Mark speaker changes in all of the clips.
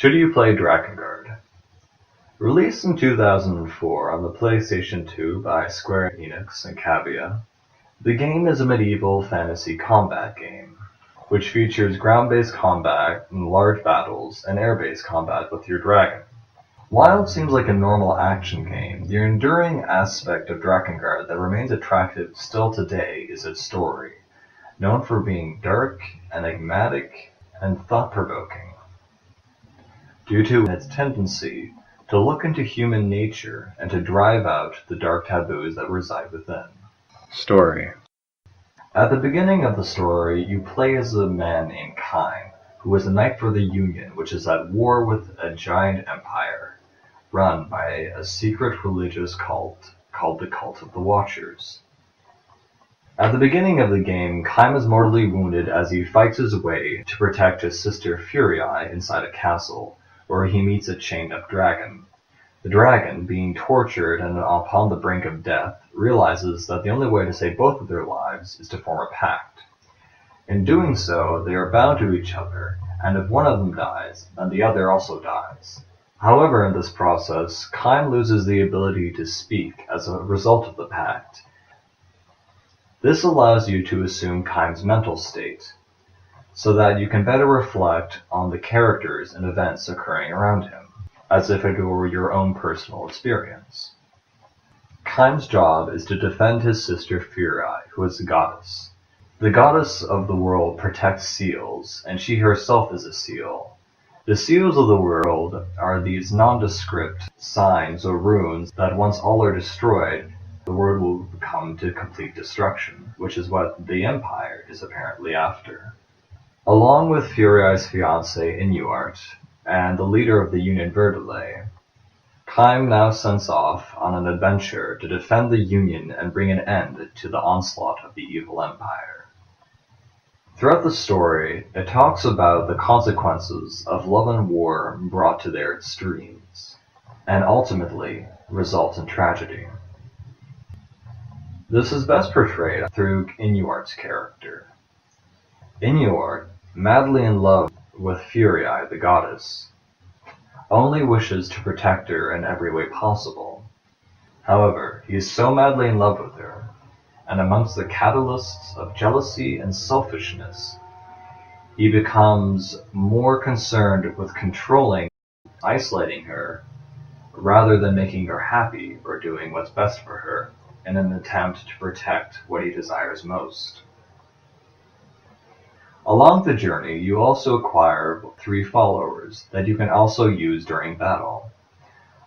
Speaker 1: Should you play Drakengard? Released in 2004 on the PlayStation 2 by Square Enix and Cavia, the game is a medieval fantasy combat game, which features ground-based combat in large battles and air-based combat with your dragon. While it seems like a normal action game, the enduring aspect of Drakengard that remains attractive still today is its story, known for being dark, enigmatic, and thought-provoking. Due to its tendency to look into human nature and to drive out the dark taboos that reside within.
Speaker 2: Story.
Speaker 1: At the beginning of the story, you play as a man named Kaim, who is a knight for the Union, which is at war with a giant empire, run by a secret religious cult called the Cult of the Watchers. At the beginning of the game, Kaim is mortally wounded as he fights his way to protect his sister Furii inside a castle, where he meets a chained-up dragon. The dragon, being tortured and upon the brink of death, realizes that the only way to save both of their lives is to form a pact. In doing so, they are bound to each other, and if one of them dies, then the other also dies. However, in this process, Kaim loses the ability to speak as a result of the pact. This allows you to assume Kaim's mental state, so that you can better reflect on the characters and events occurring around him, as if it were your own personal experience. Kaim's job is to defend his sister Furii, who is a goddess. The goddess of the world protects seals, and she herself is a seal. The seals of the world are these nondescript signs or runes that once all are destroyed, the world will come to complete destruction, which is what the Empire is apparently after. Along with Furii's fiancée Inuart and the leader of the Union Verdile, Kaim now sends off on an adventure to defend the Union and bring an end to the onslaught of the evil Empire. Throughout the story, it talks about the consequences of love and war brought to their extremes, and ultimately result in tragedy. This is best portrayed through Inuart's character. Inuart, madly in love with Furii, the goddess, only wishes to protect her in every way possible. However, he is so madly in love with her, and amongst the catalysts of jealousy and selfishness, he becomes more concerned with controlling, isolating her, rather than making her happy or doing what's best for her in an attempt to protect what he desires most. Along the journey, you also acquire 3 followers that you can also use during battle.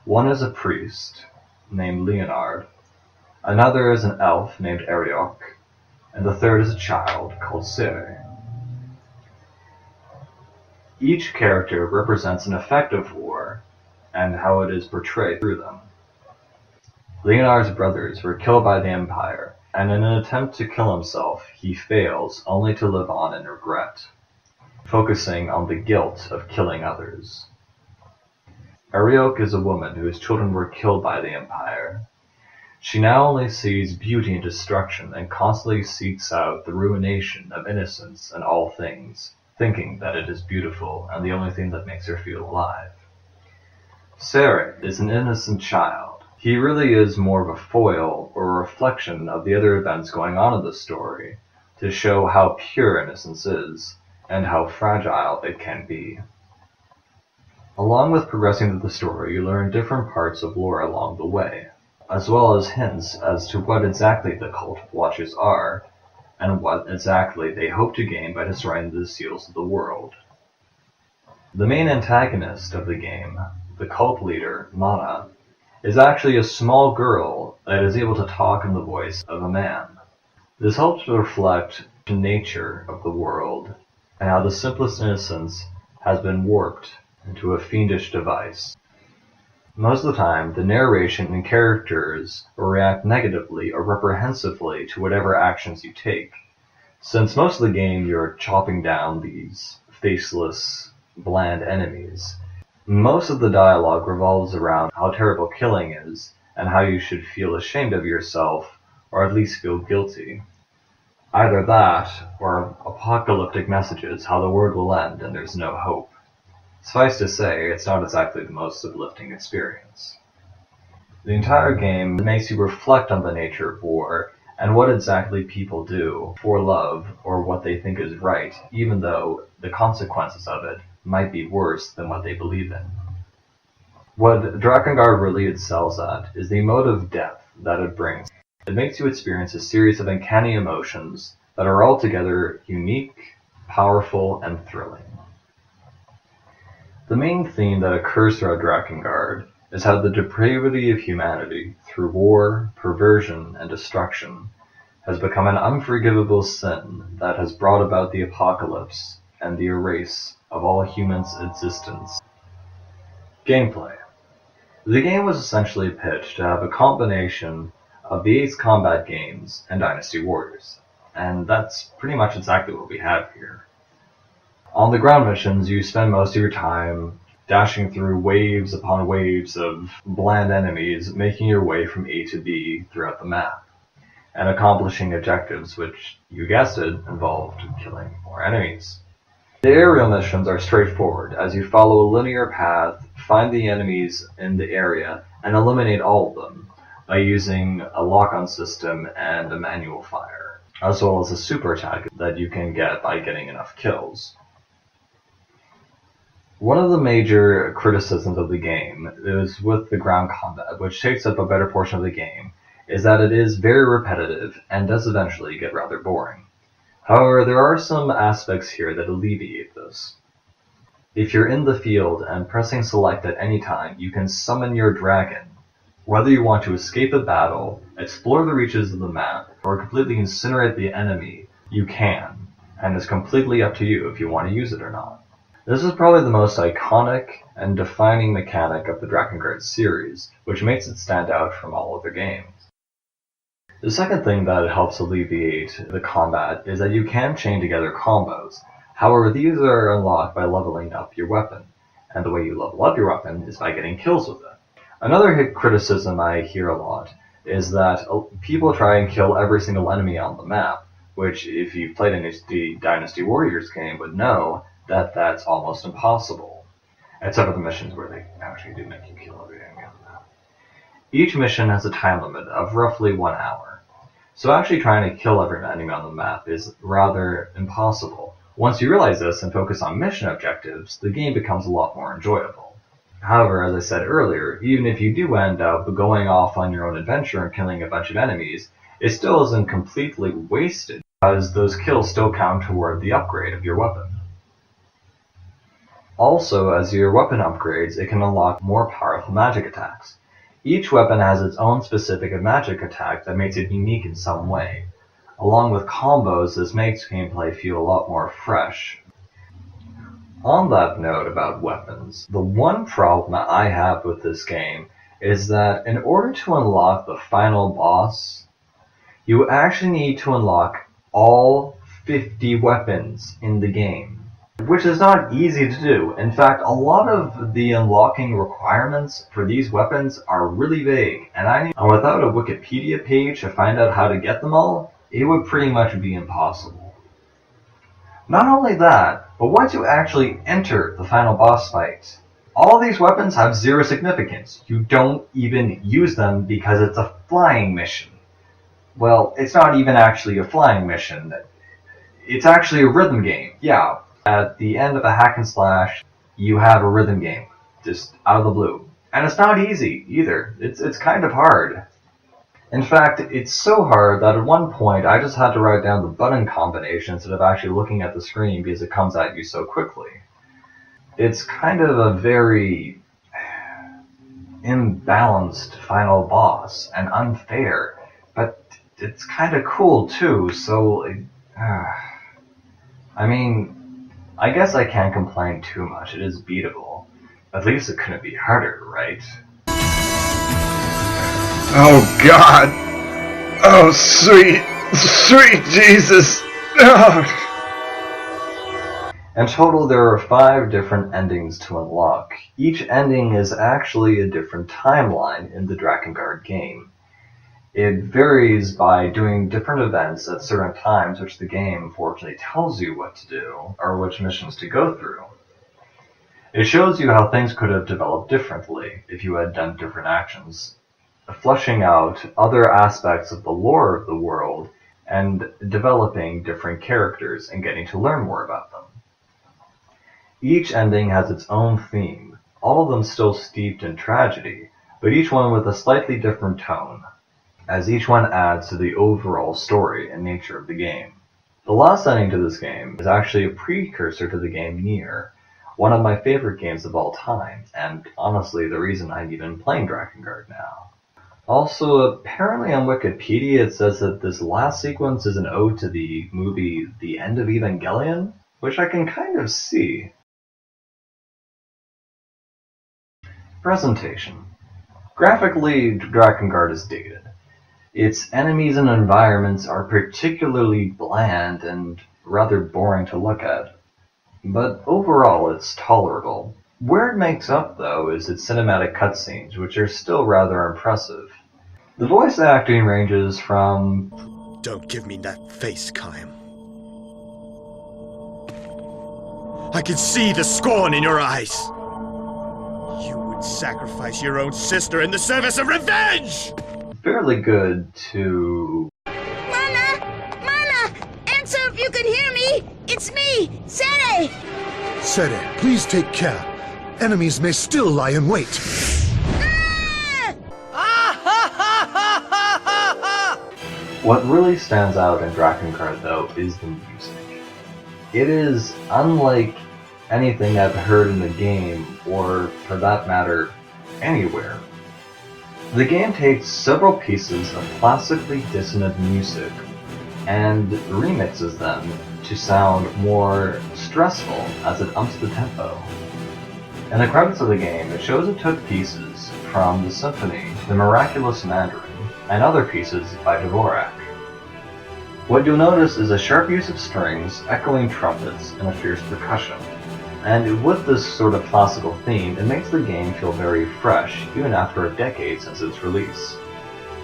Speaker 1: One is a priest, named Leonard, another is an elf named Ariok, and the third is a child called Siri. Each character represents an effect of war, and how it is portrayed through them. Leonard's brothers were killed by the Empire, and in an attempt to kill himself, he fails only to live on in regret, focusing on the guilt of killing others. Ariok is a woman whose children were killed by the Empire. She now only sees beauty in destruction and constantly seeks out the ruination of innocence in all things, thinking that it is beautiful and the only thing that makes her feel alive. Sarek is an innocent child. He really is more of a foil or a reflection of the other events going on in the story, to show how pure innocence is, and how fragile it can be. Along with progressing through the story, you learn different parts of lore along the way, as well as hints as to what exactly the Cult of Watchers are, and what exactly they hope to gain by destroying the seals of the world. The main antagonist of the game, the cult leader, Mana, is actually a small girl that is able to talk in the voice of a man. This helps reflect the nature of the world, and how the simplest innocence has been warped into a fiendish device. Most of the time, the narration and characters will react negatively or reprehensively to whatever actions you take. Since most of the game you're chopping down these faceless, bland enemies, most of the dialogue revolves around how terrible killing is, and how you should feel ashamed of yourself, or at least feel guilty. Either that, or apocalyptic messages how the world will end and there's no hope. Suffice to say, it's not exactly the most uplifting experience. The entire game makes you reflect on the nature of war and what exactly people do for love or what they think is right, even though the consequences of it might be worse than what they believe in. What Drakengard really excels at is the emotive depth that it brings. It makes you experience a series of uncanny emotions that are altogether unique, powerful, and thrilling. The main theme that occurs throughout Drakengard is how the depravity of humanity, through war, perversion, and destruction, has become an unforgivable sin that has brought about the apocalypse and the erase of all humans' existence. Gameplay. The game was essentially pitched to have a combination of the Ace Combat games and Dynasty Warriors, and that's pretty much exactly what we have here. On the ground missions, you spend most of your time dashing through waves upon waves of bland enemies, making your way from A to B throughout the map, and accomplishing objectives which, you guessed it, involved killing more enemies. The aerial missions are straightforward, as you follow a linear path, find the enemies in the area, and eliminate all of them by using a lock-on system and a manual fire, as well as a super attack that you can get by getting enough kills. One of the major criticisms of the game is with the ground combat, which takes up a better portion of the game, is that it is very repetitive and does eventually get rather boring. However, there are some aspects here that alleviate this. If you're in the field and pressing select at any time, you can summon your dragon. Whether you want to escape a battle, explore the reaches of the map, or completely incinerate the enemy, you can, and it's completely up to you if you want to use it or not. This is probably the most iconic and defining mechanic of the Drakengard series, which makes it stand out from all other games. The second thing that helps alleviate the combat is that you can chain together combos. However, these are unlocked by leveling up your weapon, and the way you level up your weapon is by getting kills with it. Another criticism I hear a lot is that people try and kill every single enemy on the map, which if you've played a Dynasty Warriors game would know that that's almost impossible, except for the missions where they actually do make you kill every enemy on the map. Each mission has a time limit of roughly 1 hour, so actually trying to kill every enemy on the map is rather impossible. Once you realize this and focus on mission objectives, the game becomes a lot more enjoyable. However, as I said earlier, even if you do end up going off on your own adventure and killing a bunch of enemies, it still isn't completely wasted, as those kills still count toward the upgrade of your weapon. Also, as your weapon upgrades, it can unlock more powerful magic attacks. Each weapon has its own specific magic attack that makes it unique in some way. Along with combos, this makes gameplay feel a lot more fresh. On that note about weapons, the one problem that I have with this game is that in order to unlock the final boss, you actually need to unlock all 50 weapons in the game, which is not easy to do. In fact, a lot of the unlocking requirements for these weapons are really vague, and without a Wikipedia page to find out how to get them all, it would pretty much be impossible. Not only that, but once you actually enter the final boss fight, all these weapons have zero significance. You don't even use them because it's a flying mission. Well, it's not even actually a flying mission. It's actually a rhythm game. Yeah, at the end of a hack and slash, you have a rhythm game, just out of the blue. And it's not easy either. It's kind of hard. In fact, it's so hard that at one point I just had to write down the button combination instead of actually looking at the screen because it comes at you so quickly. It's kind of a very imbalanced final boss and unfair, but it's kind of cool too, so I mean, I guess I can't complain too much. It is beatable. At least it couldn't be harder, right?
Speaker 2: Oh God! Oh sweet, sweet Jesus! Oh.
Speaker 1: In total, there are 5 different endings to unlock. Each ending is actually a different timeline in the Drakengard game. It varies by doing different events at certain times, which the game unfortunately tells you what to do, or which missions to go through. It shows you how things could have developed differently if you had done different actions, fleshing out other aspects of the lore of the world and developing different characters and getting to learn more about them. Each ending has its own theme, all of them still steeped in tragedy, but each one with a slightly different tone, as each one adds to the overall story and nature of the game. The last ending to this game is actually a precursor to the game Nier, one of my favorite games of all time, and honestly the reason I'm even playing Drakengard now. Also, apparently on Wikipedia it says that this last sequence is an ode to the movie The End of Evangelion, which I can kind of see. Presentation. Graphically, Drakengard is dated. Its enemies and environments are particularly bland and rather boring to look at, but overall it's tolerable. Where it makes up, though, is its cinematic cutscenes, which are still rather impressive. The voice acting ranges from...
Speaker 3: Don't give me that face, Kaim. I can see the scorn in your eyes. You would sacrifice your own sister in the service of revenge!
Speaker 1: fairly good to...
Speaker 4: Mana! Mana! Answer if you can hear me! It's me, Sere!
Speaker 5: Sere, please take care. Enemies may still lie in wait.
Speaker 1: What really stands out in Drakengard, though, is the music. It is unlike anything I've heard in the game, or for that matter, anywhere. The game takes several pieces of classically dissonant music and remixes them to sound more stressful as it umps the tempo. In the credits of the game, it shows it took pieces from the symphony, The Miraculous Mandarin, and other pieces by Dvorak. What you'll notice is a sharp use of strings, echoing trumpets, and a fierce percussion. And with this sort of classical theme, it makes the game feel very fresh, even after a decade since its release.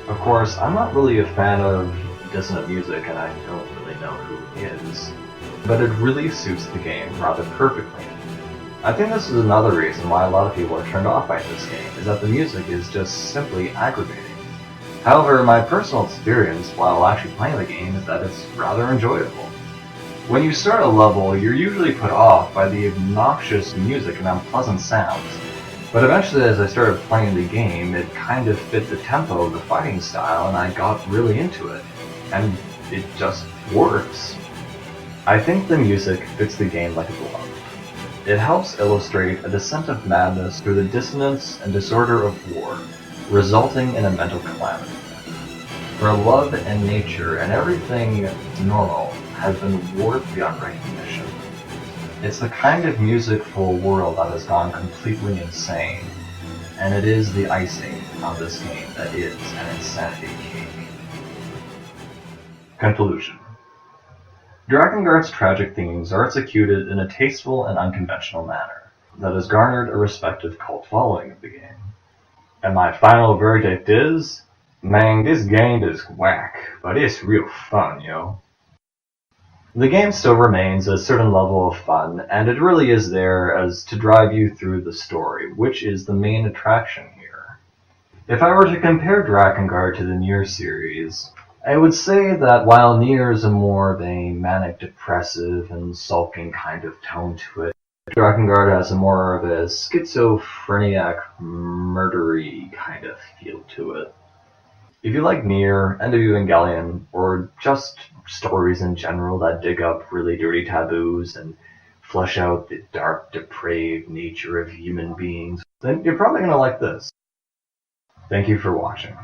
Speaker 1: Of course, I'm not really a fan of dissonant music, and I don't really know who is, but it really suits the game rather perfectly. I think this is another reason why a lot of people are turned off by this game, is that the music is just simply aggravating. However, my personal experience while actually playing the game is that it's rather enjoyable. When you start a level, you're usually put off by the obnoxious music and unpleasant sounds, but eventually as I started playing the game, it kind of fit the tempo of the fighting style and I got really into it, and it just works. I think the music fits the game like a glove. It helps illustrate a descent of madness through the dissonance and disorder of war, resulting in a mental calamity, where love and nature and everything normal has been warped beyond recognition. It's the kind of music for a world that has gone completely insane, and it is the icing on this game that is an insanity cake. Conclusion. Drakengard's tragic themes are executed in a tasteful and unconventional manner that has garnered a respected cult following of the game. And my final verdict is, man, this game is whack, but it's real fun, yo. The game still remains a certain level of fun, and it really is there as to drive you through the story, which is the main attraction here. If I were to compare Drakengard to the Nier series, I would say that while Nier is a more of a manic-depressive and sulking kind of tone to it, Drakengard has a more of a schizophrenic, murdery kind of feel to it. If you like Nier, End of Evangelion, or just stories in general that dig up really dirty taboos and flesh out the dark, depraved nature of human beings, then you're probably going to like this. Thank you for watching.